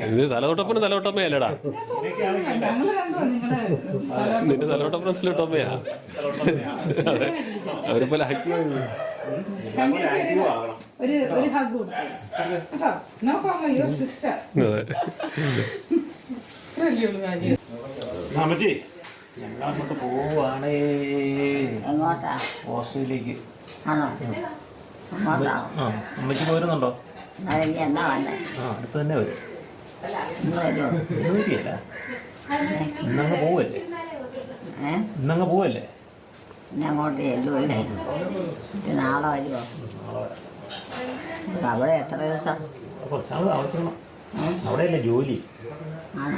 ഇത് തലവട്ടപ്പനും തലവട്ടമ്മയല്ലടാ, നിന്റെ തലവട്ടപ്പനും തലവട്ടമ്മയാ. അവരിപ്പോലെ ആക്റ്റീവ് ഞങ്ങളങ്ങോട്ട് പോവാണേ. ഓസ്ട്രേലിയക്ക്. അമ്മയ്ക്ക് പോരുന്നുണ്ടോ? അടുത്ത് തന്നെ വരും. വരികയല്ല, ഇന്നങ്ങ് പോവല്ലേ? ഇന്നങ്ങ് പോവല്ലേ? അങ്ങോട്ട് ചെല്ലുമല്ലേ? നാളെ വരുമോ? അവിടെ എത്ര ദിവസം? കുറച്ചാൾ താമസിക്കണം. അവിടെയല്ലേ ജോലി? ആണോ?